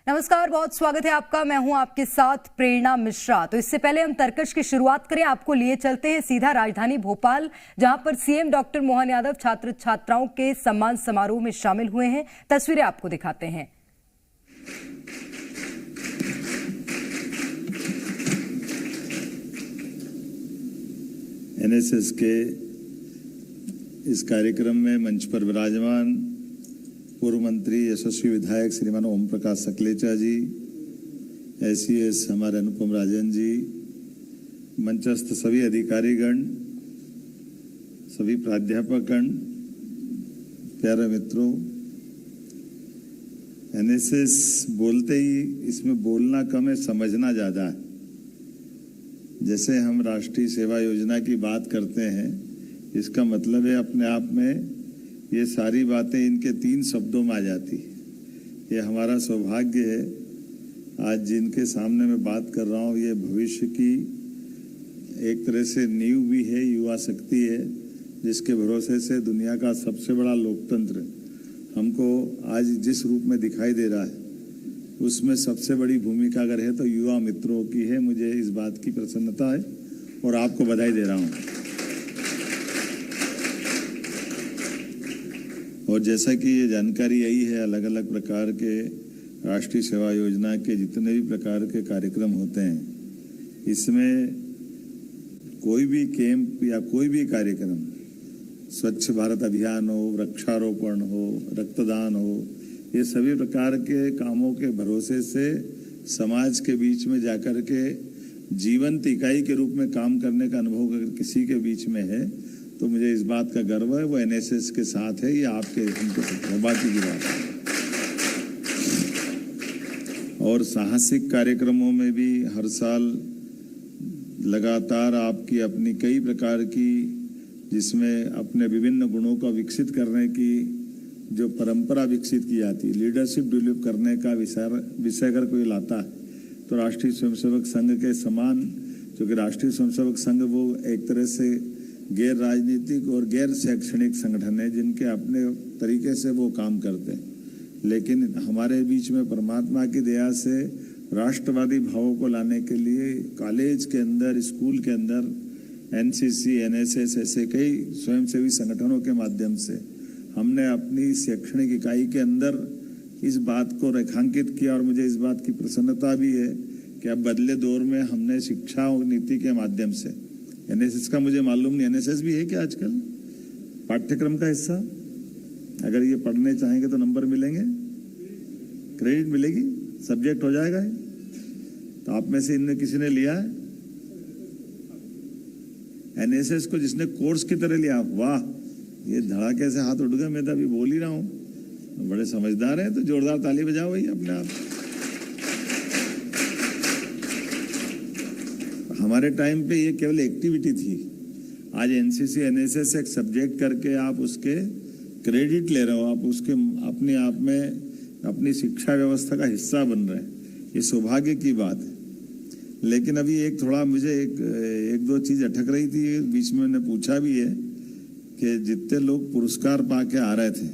नमस्कार, बहुत स्वागत है आपका। मैं हूं आपके साथ प्रेरणा मिश्रा। तो इससे पहले हम तर्कश की शुरुआत करें, आपको लिए चलते हैं सीधा राजधानी भोपाल, जहां पर सीएम डॉक्टर मोहन यादव छात्र छात्राओं के सम्मान समारोह में शामिल हुए हैं। तस्वीरें आपको दिखाते हैं। एनएसएस के इस कार्यक्रम में मंच पर विराजमान पूर्व मंत्री यशस्वी विधायक श्रीमान ओम प्रकाश सकलेचा जी, एसईएस हमारे अनुपम राजन जी, मंचस्थ सभी अधिकारीगण, सभी प्राध्यापकगण, प्यारे मित्रों, एनएसएस बोलते ही इसमें बोलना कम है, समझना ज्यादा है। जैसे हम राष्ट्रीय सेवा योजना की बात करते हैं, इसका मतलब है अपने आप में ये सारी बातें इनके 3 शब्दों में आ जाती है। ये हमारा सौभाग्य है, आज जिनके सामने मैं बात कर रहा हूँ, ये भविष्य की एक तरह से नींव भी है, युवा शक्ति है, जिसके भरोसे से दुनिया का सबसे बड़ा लोकतंत्र हमको आज जिस रूप में दिखाई दे रहा है, उसमें सबसे बड़ी भूमिका अगर है तो युवा मित्रों की है। मुझे इस बात की प्रसन्नता है और आपको बधाई दे रहा हूँ। और जैसा कि ये जानकारी आई है, अलग अलग प्रकार के राष्ट्रीय सेवा योजना के जितने भी प्रकार के कार्यक्रम होते हैं, इसमें कोई भी कैंप या कोई भी कार्यक्रम, स्वच्छ भारत अभियान हो, वृक्षारोपण हो, रक्तदान हो, ये सभी प्रकार के कामों के भरोसे से समाज के बीच में जाकर के जीवंत इकाई के रूप में काम करने का अनुभव अगर किसी के बीच में है तो मुझे इस बात का गर्व है, वो एनएसएस के साथ है। ये आपके सौभाग्य की बात है। और साहसिक कार्यक्रमों में भी हर साल लगातार आपकी अपनी कई प्रकार की, जिसमें अपने विभिन्न गुणों को विकसित करने की जो परंपरा विकसित की जाती है, लीडरशिप डेवलप करने का विषय अगर कोई लाता है तो राष्ट्रीय स्वयंसेवक संघ के समान, क्योंकि राष्ट्रीय स्वयंसेवक संघ वो एक तरह से गैर राजनीतिक और गैर शैक्षणिक संगठन है, जिनके अपने तरीके से वो काम करते हैं, लेकिन हमारे बीच में परमात्मा की दया से राष्ट्रवादी भावों को लाने के लिए कॉलेज के अंदर, स्कूल के अंदर एनसीसी, एनएसएस, ऐसे कई स्वयंसेवी संगठनों के माध्यम से हमने अपनी शैक्षणिक इकाई के अंदर इस बात को रेखांकित किया। और मुझे इस बात की प्रसन्नता भी है कि अब बदले दौर में हमने शिक्षा और नीति के माध्यम से, एनएसएस का मुझे मालूम नहीं, एनएसएस भी है क्या आजकल पाठ्यक्रम का हिस्सा? अगर ये पढ़ने चाहेंगे तो नंबर मिलेंगे, क्रेडिट मिलेगी, सब्जेक्ट हो जाएगा। तो आप में से इनमें किसी ने लिया है एनएसएस को? जिसने कोर्स की तरह लिया, वाह, ये धड़ाके से हाथ उठ गए। मैं तो अभी बोल ही रहा हूँ, बड़े समझदार हैं, तो जोरदार ताली बजाओ भाई अपने आप। हमारे टाइम पे ये केवल एक्टिविटी थी, आज एनसीसी, एनएसएस एक सब्जेक्ट करके आप उसके क्रेडिट ले रहे हो, आप उसके अपने आप में अपनी शिक्षा व्यवस्था का हिस्सा बन रहे हैं। ये सौभाग्य की बात है। लेकिन अभी एक थोड़ा मुझे एक दो चीज अटक रही थी, बीच में मैंने पूछा भी है कि जितने लोग पुरस्कार पाके आ रहे थे,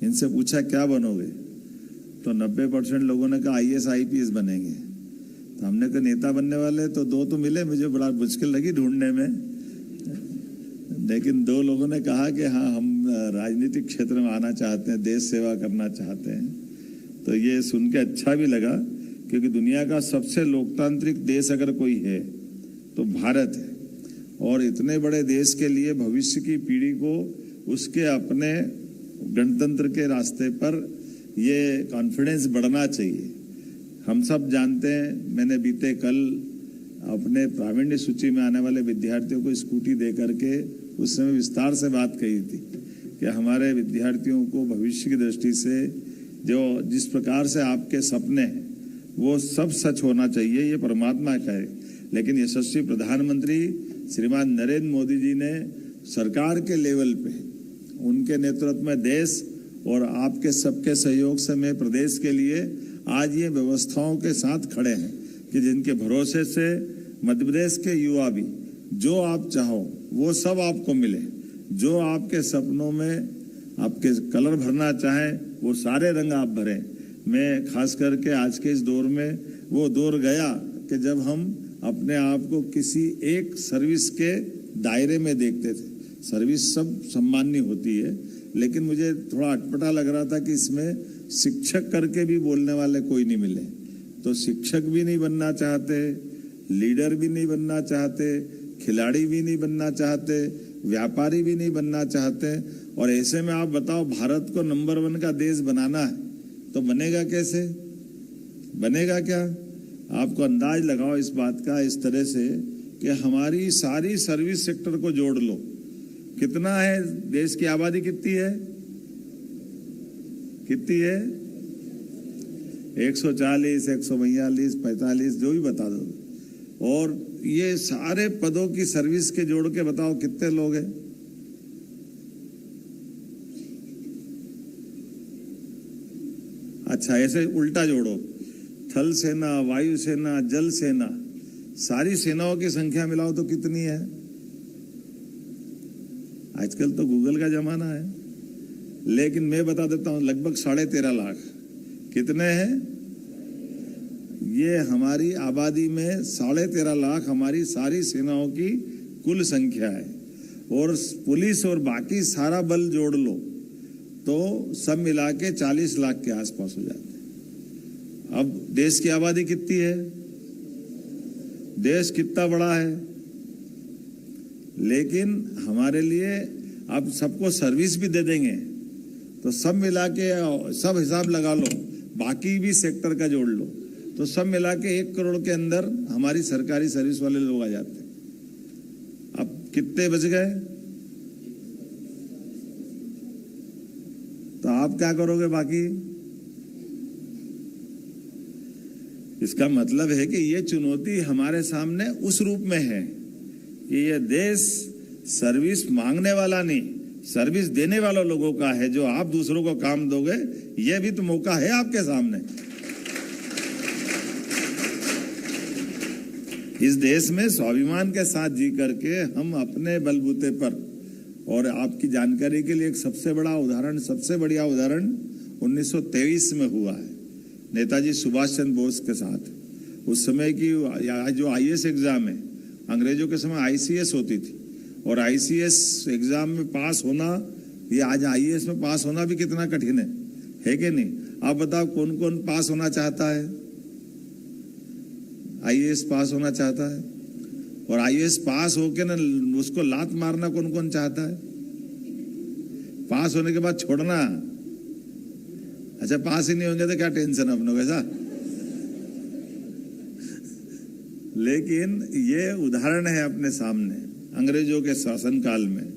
इनसे पूछा क्या बनोगे, तो 90% लोगों ने कहा आईएएस आईपीएस बनेंगे। तो हमने कहा नेता बनने वाले तो 2 तो मिले, मुझे बड़ा मुश्किल लगी ढूंढने में, लेकिन 2 लोगों ने कहा कि हाँ, हम राजनीतिक क्षेत्र में आना चाहते हैं, देश सेवा करना चाहते हैं। तो ये सुन के अच्छा भी लगा, क्योंकि दुनिया का सबसे लोकतांत्रिक देश अगर कोई है तो भारत है। और इतने बड़े देश के लिए भविष्य की पीढ़ी को उसके अपने गणतंत्र के रास्ते पर ये कॉन्फिडेंस बढ़ना चाहिए। हम सब जानते हैं, मैंने बीते कल अपने प्रावीण्य सूची में आने वाले विद्यार्थियों को स्कूटी दे करके उस समय विस्तार से बात कही थी कि हमारे विद्यार्थियों को भविष्य की दृष्टि से जो जिस प्रकार से आपके सपने हैं वो सब सच होना चाहिए, ये परमात्मा का है। लेकिन यशस्वी प्रधानमंत्री श्रीमान नरेंद्र मोदी जी ने सरकार के लेवल पे, उनके नेतृत्व में देश और आपके सबके सहयोग से मैं प्रदेश के लिए आज ये व्यवस्थाओं के साथ खड़े हैं कि जिनके भरोसे से मध्य प्रदेश के युवा भी जो आप चाहो वो सब आपको मिले, जो आपके सपनों में आपके कलर भरना चाहें वो सारे रंग आप भरें। मैं खास करके आज के इस दौर में वो दौर गया कि जब हम अपने आप को किसी एक सर्विस के दायरे में देखते थे। सर्विस सब सम्माननीय होती है, लेकिन मुझे थोड़ा अटपटा लग रहा था कि इसमें शिक्षक करके भी बोलने वाले कोई नहीं मिले। तो शिक्षक भी नहीं बनना चाहते, लीडर भी नहीं बनना चाहते, खिलाड़ी भी नहीं बनना चाहते, व्यापारी भी नहीं बनना चाहते। और ऐसे में आप बताओ, भारत को नंबर 1 का देश बनाना है तो बनेगा कैसे? बनेगा क्या? आपको अंदाज लगाओ इस बात का इस तरह से कि हमारी सारी सर्विस सेक्टर को जोड़ लो, कितना है? देश की आबादी कितनी है? कितनी है? 140, 142, 45, जो भी बता दो। और ये सारे पदों की सर्विस के जोड़ के बताओ कितने लोग हैं? अच्छा, ऐसे उल्टा जोड़ो, थल सेना, वायु सेना, जल सेना, सारी सेनाओं की संख्या मिलाओ तो कितनी है? आजकल तो गूगल का जमाना है, लेकिन मैं बता देता हूं, लगभग 13.5 लाख। कितने हैं? ये हमारी आबादी में 13.5 लाख हमारी सारी सेनाओं की कुल संख्या है। और पुलिस और बाकी सारा बल जोड़ लो तो सब मिला के 40 लाख के आसपास हो जाते हैं। अब देश की आबादी कितनी है? देश कितना बड़ा है? लेकिन हमारे लिए अब सबको सर्विस भी दे देंगे तो सब मिला के, सब हिसाब लगा लो, बाकी भी सेक्टर का जोड़ लो तो सब मिला के 1 करोड़ के अंदर हमारी सरकारी सर्विस वाले लोग आ जाते हैं। अब कितने बच गए? तो आप क्या करोगे बाकी? इसका मतलब है कि ये चुनौती हमारे सामने उस रूप में है कि ये देश सर्विस मांगने वाला नहीं, सर्विस देने वाला लोगों का है। जो आप दूसरों को काम दोगे, ये भी तो मौका है आपके सामने। इस देश में स्वाभिमान के साथ जी करके हम अपने बलबूते पर, और आपकी जानकारी के लिए एक सबसे बढ़िया उदाहरण 1923 में हुआ है नेताजी सुभाष चंद्र बोस के साथ। उस समय की जो आईएएस एग्जाम है, अंग्रेजों के समय आईसीएस होती थी, और आईसीएस एग्जाम में पास होना, ये आज आईएएस में पास होना भी कितना कठिन है कि नहीं? आप बताओ कौन कौन पास होना चाहता है? आईएएस पास होना चाहता है, और आईएएस पास होके ना उसको लात मारना कौन कौन चाहता है? पास होने के बाद छोड़ना। अच्छा, पास ही नहीं होंगे तो क्या टेंशन अपनों को, ऐसा? लेकिन ये उदाहरण है अपने सामने अंग्रेजों के शासनकाल में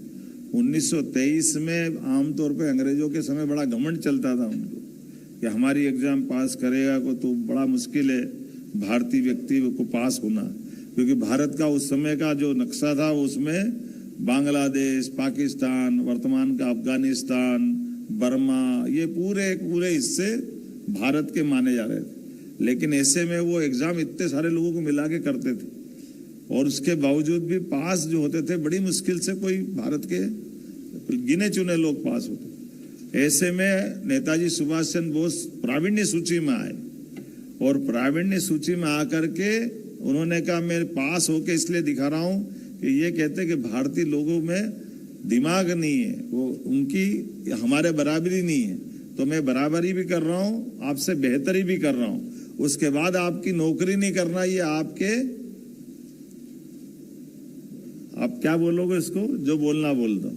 1923 में। आमतौर पे अंग्रेजों के समय बड़ा घमंड चलता था उनको कि हमारी एग्जाम पास करेगा को तो बड़ा मुश्किल है भारतीय व्यक्ति को पास होना, क्योंकि भारत का उस समय का जो नक्शा था उसमें बांग्लादेश, पाकिस्तान, वर्तमान का अफगानिस्तान, बर्मा, ये पूरे हिस्से भारत के माने जा रहे थे। लेकिन ऐसे में वो एग्जाम इतने सारे लोगों को मिला के करते थे, और उसके बावजूद भी पास जो होते थे बड़ी मुश्किल से कोई भारत के गिने चुने लोग पास होते। ऐसे में नेताजी सुभाष चंद्र बोस प्रावीण्य सूची में आए, और प्रावीण्य सूची में आकर के उन्होंने कहा मैं पास होके इसलिए दिखा रहा हूं कि ये कहते कि भारतीय लोगों में दिमाग नहीं है, वो उनकी हमारे बराबरी नहीं है, तो मैं बराबरी भी कर रहा हूं, आपसे बेहतरी भी कर रहा हूं। उसके बाद आपकी नौकरी नहीं करना, ये आपके, आप क्या बोलोगे इसको, जो बोलना बोल दो,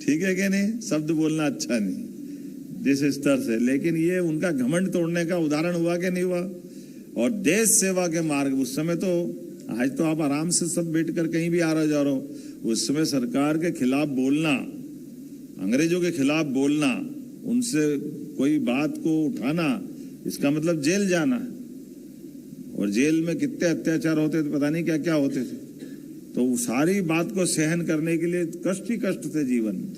ठीक है कि नहीं? शब्द बोलना अच्छा नहीं जिस स्तर से, लेकिन ये उनका घमंड तोड़ने का उदाहरण हुआ कि नहीं हुआ? और देश सेवा के मार्ग, उस समय तो, आज तो आप आराम से सब बैठकर कहीं भी आ रहे जा रहे हो, उस समय सरकार के खिलाफ बोलना, अंग्रेजों के खिलाफ बोलना, उनसे कोई बात को उठाना, इसका मतलब जेल जाना। और जेल में कितने अत्याचार होते थे, पता नहीं क्या क्या होते थे। तो सारी बात को सहन करने के लिए कष्ट ही कष्ट थे जीवन में।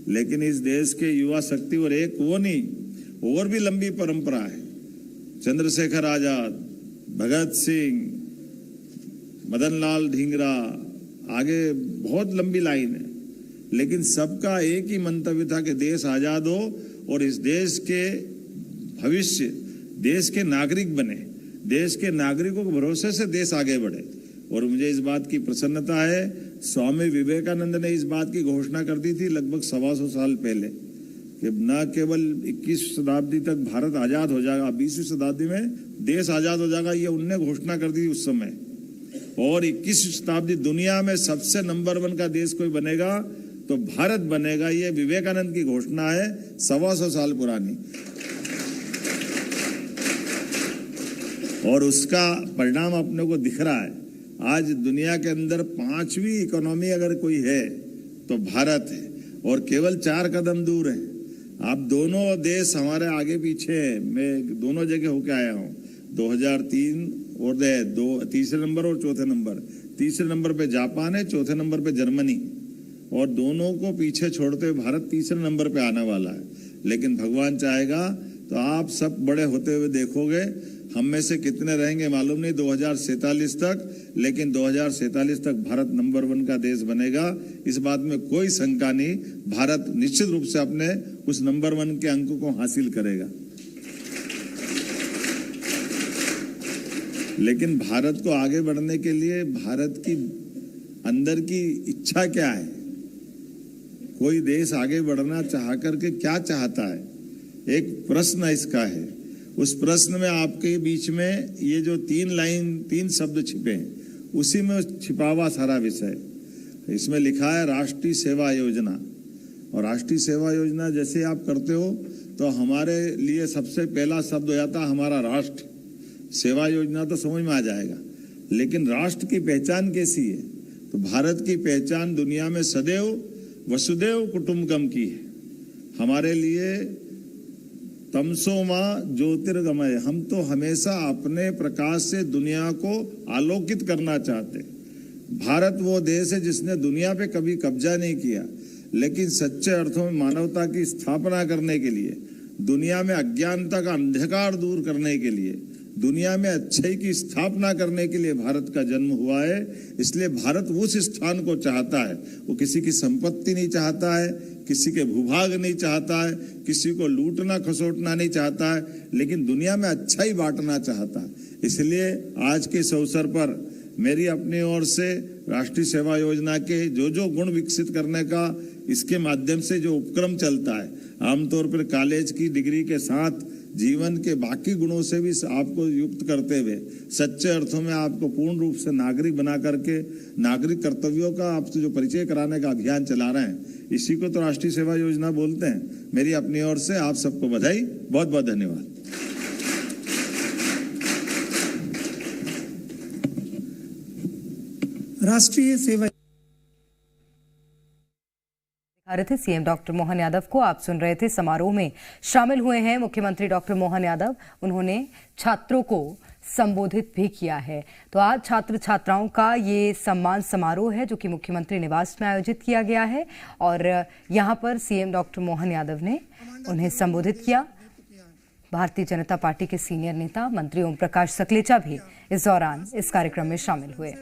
लेकिन इस देश के युवा शक्ति, और एक वो नहीं, और भी लंबी परंपरा है। चंद्रशेखर आजाद, भगत सिंह, मदन लाल ढींगरा, आगे बहुत लंबी लाइन है, लेकिन सबका एक ही मंतव्य था कि देश आजाद हो और इस देश के भविष्य देश के नागरिक बने, देश के नागरिकों के भरोसे से देश आगे बढ़े। और मुझे इस बात की प्रसन्नता है, स्वामी विवेकानंद ने इस बात की घोषणा कर दी थी लगभग 125 साल पहले कि न केवल 21वीं शताब्दी तक भारत आजाद हो जाएगा, 20वीं शताब्दी में देश आजाद हो जाएगा, ये उनने घोषणा कर दी उस समय। और 21वीं शताब्दी दुनिया में सबसे नंबर 1 का देश कोई बनेगा तो भारत बनेगा, ये विवेकानंद की घोषणा है 125 साल पुरानी। और उसका परिणाम अपने को दिख रहा है। आज दुनिया के अंदर 5वीं इकोनॉमी अगर कोई है तो भारत है, और केवल 4 कदम दूर है। आप दोनों देश हमारे आगे पीछे हैं, मैं दोनों जगह होके आया हूँ, 2003 और तीसरे नंबर और चौथे नंबर। तीसरे नंबर पे जापान है, चौथे नंबर पे जर्मनी, और दोनों को पीछे छोड़ते हुए भारत तीसरे नंबर पे आने वाला है। लेकिन भगवान चाहेगा तो आप सब बड़े होते हुए देखोगे। हम में से कितने रहेंगे मालूम नहीं 2047 तक, लेकिन 2047 तक भारत नंबर 1 का देश बनेगा, इस बात में कोई शंका नहीं। भारत निश्चित रूप से अपने उस नंबर 1 के अंक को हासिल करेगा। लेकिन भारत को आगे बढ़ने के लिए भारत की अंदर की इच्छा क्या है? कोई देश आगे बढ़ना चाह करके क्या चाहता है? एक प्रश्न इसका है। उस प्रश्न में आपके बीच में ये जो 3 शब्द छिपे हैं, उसी में छिपा हुआ सारा विषय। इसमें लिखा है राष्ट्रीय सेवा योजना। और राष्ट्रीय सेवा योजना जैसे आप करते हो तो हमारे लिए सबसे पहला शब्द हो जाता है हमारा राष्ट्र। सेवा योजना तो समझ में आ जाएगा, लेकिन राष्ट्र की पहचान कैसी है? तो भारत की पहचान दुनिया में सदैव वसुदेव कुटुंबकम की है। हमारे लिए तमसो मां ज्योतिर्गमय, हम तो हमेशा अपने प्रकाश से दुनिया को आलोकित करना चाहते। भारत वो देश है जिसने दुनिया पे कभी कब्जा नहीं किया, लेकिन सच्चे अर्थों में मानवता की स्थापना करने के लिए, दुनिया में अज्ञानता का अंधकार दूर करने के लिए, दुनिया में अच्छाई की स्थापना करने के लिए भारत का जन्म हुआ है। इसलिए भारत उस स्थान को चाहता है। वो किसी की संपत्ति नहीं चाहता है, किसी के भूभाग नहीं चाहता है, किसी को लूटना खसोटना नहीं चाहता है, लेकिन दुनिया में अच्छाई बांटना चाहता है। इसलिए आज के इस अवसर पर मेरी अपनी ओर से राष्ट्रीय सेवा योजना के जो गुण विकसित करने का इसके माध्यम से जो उपक्रम चलता है, आमतौर पर कॉलेज की डिग्री के साथ जीवन के बाकी गुणों से भी आपको युक्त करते हुए सच्चे अर्थों में आपको पूर्ण रूप से नागरिक बना करके नागरिक कर्तव्यों का आपसे जो परिचय कराने का अभियान चला रहे हैं, इसी को तो राष्ट्रीय सेवा योजना बोलते हैं। मेरी अपनी ओर से आप सबको बधाई, बहुत बहुत धन्यवाद। राष्ट्रीय सेवा रहे थे सीएम डॉक्टर मोहन यादव को। आप सुन रहे थे समारोह में शामिल हुए हैं मुख्यमंत्री डॉक्टर मोहन यादव। उन्होंने छात्रों को संबोधित भी किया है। तो आज छात्र छात्राओं का ये सम्मान समारोह है जो कि मुख्यमंत्री निवास में आयोजित किया गया है, और यहां पर सीएम डॉक्टर मोहन यादव ने उन्हें संबोधित किया। भारतीय जनता पार्टी के सीनियर नेता मंत्री ओम प्रकाश सकलेचा भी इस दौरान इस कार्यक्रम में शामिल हुए।